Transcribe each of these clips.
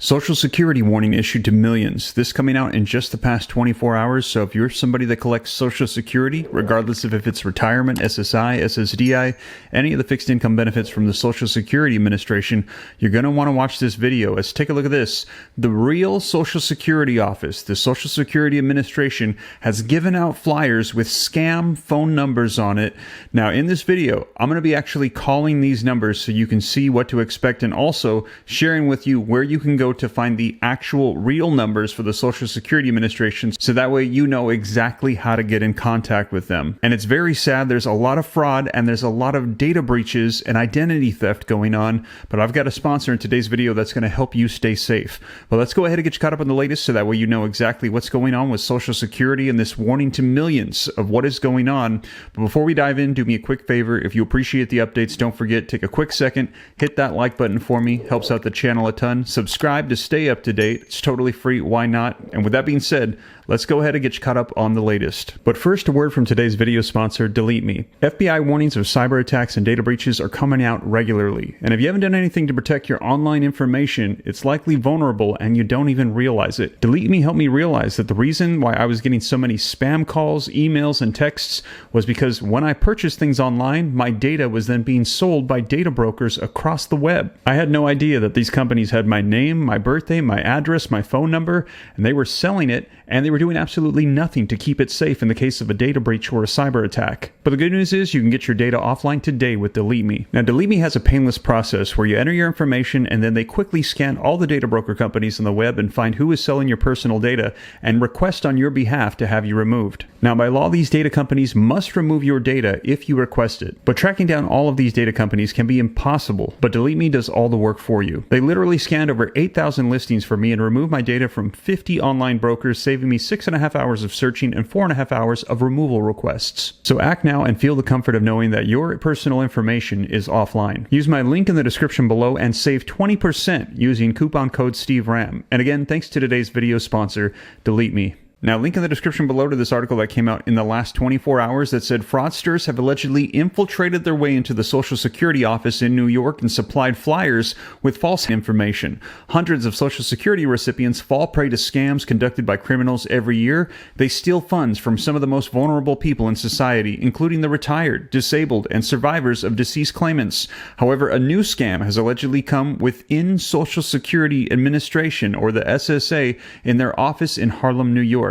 Social Security warning issued to millions. This coming out in just the past 24 hours. So if you're somebody that collects Social Security, regardless of if it's retirement, SSI, SSDI, any of the fixed income benefits from the Social Security Administration, you're going to want to watch this video. Let's take a look at this. The real Social Security office, the Social Security Administration, has given out flyers with scam phone numbers on it. Now in this video, I'm going to be actually calling these numbers so you can see what to expect, and also sharing with you where you can go to find the actual real numbers for the Social Security Administration, so that way you know exactly how to get in contact with them. And it's very sad. There's a lot of fraud and there's a lot of data breaches and identity theft going on, but I've got a sponsor in today's video that's going to help you stay safe. Well, let's go ahead and get you caught up on the latest so that way you know exactly what's going on with Social Security and this warning to millions of what is going on. But before we dive in, do me a quick favor. If you appreciate the updates, don't forget, take a quick second, hit that like button for me. Helps out the channel a ton. Subscribe to stay up to date. It's totally free. Why not? And with that being said, let's go ahead and get you caught up on the latest. But first, a word from today's video sponsor, Delete Me. FBI warnings of cyber attacks and data breaches are coming out regularly. And if you haven't done anything to protect your online information, it's likely vulnerable and you don't even realize it. Delete Me helped me realize that the reason why I was getting so many spam calls, emails, and texts was because when I purchased things online, my data was then being sold by data brokers across the web. I had no idea that these companies had my name, my birthday, my address, my phone number, and they were selling it, and they were doing absolutely nothing to keep it safe in the case of a data breach or a cyber attack. But the good news is you can get your data offline today with Delete Me. Now, Delete Me has a painless process where you enter your information and then they quickly scan all the data broker companies on the web and find who is selling your personal data and request on your behalf to have you removed. Now, by law, these data companies must remove your data if you request it. But tracking down all of these data companies can be impossible, but Delete Me does all the work for you. They literally scanned over 8,000 listings for me and removed my data from 50 online brokers, saving me 6.5 hours of searching and 4.5 hours of removal requests. So act now and feel the comfort of knowing that your personal information is offline. Use my link in the description below and save 20% using coupon code SteveRam. And again, thanks to today's video sponsor, Delete Me. Now, link in the description below to this article that came out in the last 24 hours that said fraudsters have allegedly infiltrated their way into the Social Security office in New York and supplied flyers with false information. Hundreds of Social Security recipients fall prey to scams conducted by criminals every year. They steal funds from some of the most vulnerable people in society, including the retired, disabled, and survivors of deceased claimants. However, a new scam has allegedly come within Social Security Administration, or the SSA, in their office in Harlem, New York.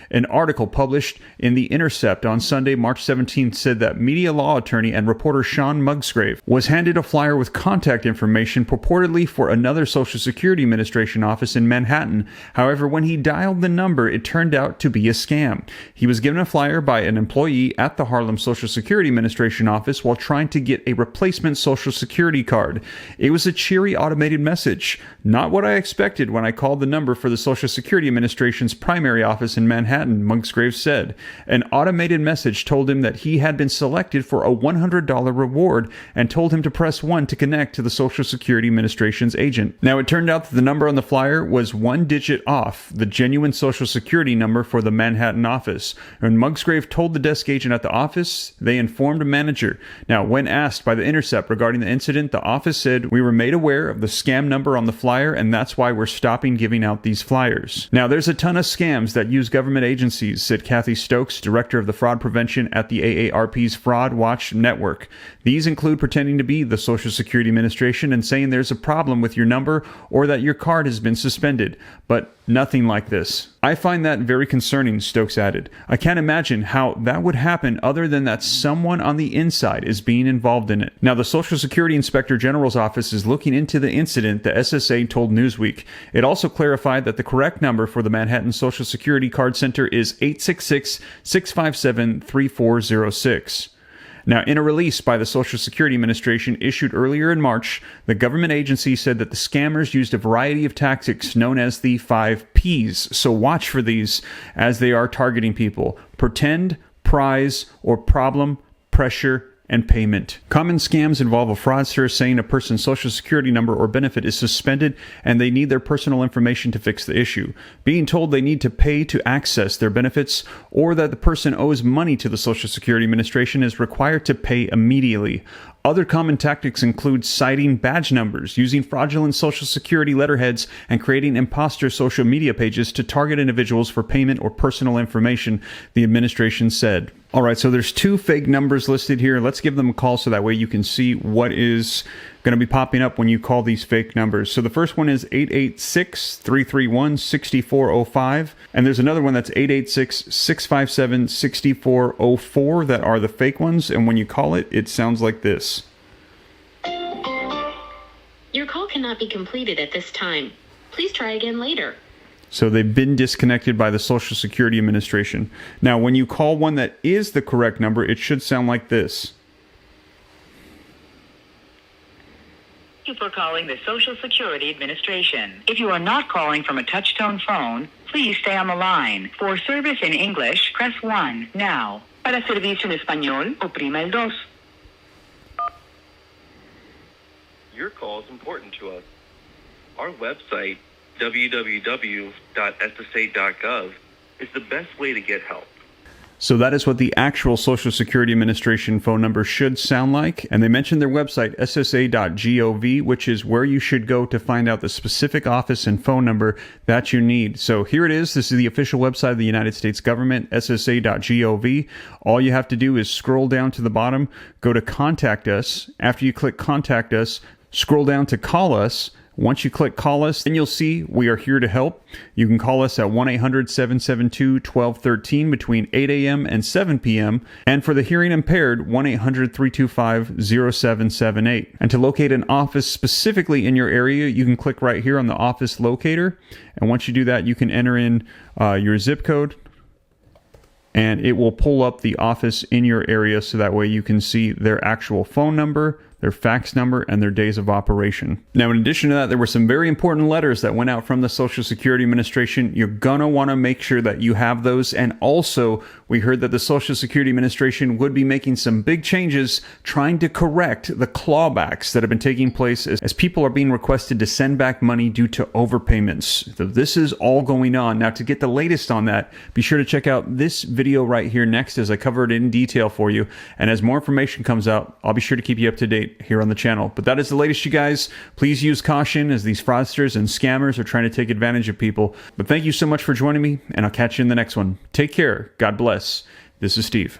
An article published in The Intercept on Sunday, March 17th said that media law attorney and reporter Sean Musgrave was handed a flyer with contact information purportedly for another Social Security Administration office in Manhattan. However, when he dialed the number, it turned out to be a scam. He was given a flyer by an employee at the Harlem Social Security Administration office while trying to get a replacement Social Security card. It was a cheery automated message. Not what I expected when I called the number for the Social Security Administration's primary office in Manhattan, Musgrave said. An automated message told him that he had been selected for a $100 reward and told him to press 1 to connect to the Social Security Administration's agent. Now, it turned out that the number on the flyer was 1 digit off the genuine Social Security number for the Manhattan office. When Musgrave told the desk agent at the office, they informed a manager. Now, when asked by The Intercept regarding the incident, the office said, "We were made aware of the scam number on the flyer, and that's why we're stopping giving out these flyers." Now, there's a ton of scams that use government agencies, said Kathy Stokes, director of the fraud prevention at the AARP's Fraud Watch Network. These include pretending to be the Social Security Administration and saying there's a problem with your number or that your card has been suspended, but nothing like this. I find that very concerning, Stokes added. I can't imagine how that would happen other than that someone on the inside is being involved in it. Now, the Social Security Inspector General's office is looking into the incident, the SSA told Newsweek. It also clarified that the correct number for the Manhattan Social Security Card Center is 866-657-3406. Now, in a release by the Social Security Administration issued earlier in March, the government agency said that the scammers used a variety of tactics known as the 5 Ps. So watch for these as they are targeting people: pretend, prize, or problem, pressure, and payment. Common scams involve a fraudster saying a person's Social Security number or benefit is suspended and they need their personal information to fix the issue, being told they need to pay to access their benefits, or that the person owes money to the Social Security Administration is required to pay immediately. Other common tactics include citing badge numbers, using fraudulent social security letterheads, and creating imposter social media pages to target individuals for payment or personal information, the administration said. All right, so there's 2 fake numbers listed here. Let's give them a call so that way you can see what is going to be popping up when you call these fake numbers. So the first one is 886-331-6405, and there's another one that's 886-657-6404 that are the fake ones, and when you call it, it sounds like this. Your call cannot be completed at this time. Please try again later. So they've been disconnected by the Social Security Administration. Now, when you call one that is the correct number, it should sound like this. Thank you for calling the Social Security Administration. If you are not calling from a touch-tone phone, please stay on the line. For service in English, press 1 now. Para servicio en español, oprima el 2. Your call is important to us. Our website, www.ssa.gov, is the best way to get help. So that is what the actual Social Security Administration phone number should sound like. And they mentioned their website, SSA.gov, which is where you should go to find out the specific office and phone number that you need. So here it is. This is the official website of the United States government, SSA.gov. All you have to do is scroll down to the bottom, go to Contact Us. After you click Contact Us, scroll down to Call Us. Once you click Call Us, then you'll see we are here to help. You can call us at 1-800-772-1213 between 8 a.m. and 7 p.m. And for the hearing impaired, 1-800-325-0778. And to locate an office specifically in your area, you can click right here on the Office Locator. And once you do that, you can enter in your zip code, and it will pull up the office in your area so that way you can see their actual phone number, their fax number, and their days of operation. Now, in addition to that, there were some very important letters that went out from the Social Security Administration. You're gonna wanna make sure that you have those. And also, we heard that the Social Security Administration would be making some big changes trying to correct the clawbacks that have been taking place as people are being requested to send back money due to overpayments. So this is all going on. Now, to get the latest on that, be sure to check out this video right here next as I cover it in detail for you. And as more information comes out, I'll be sure to keep you up to date here on the channel. But that is the latest, you guys. Please use caution as these fraudsters and scammers are trying to take advantage of people. But thank you so much for joining me, and I'll catch you in the next one. Take care. God bless. This is Steve.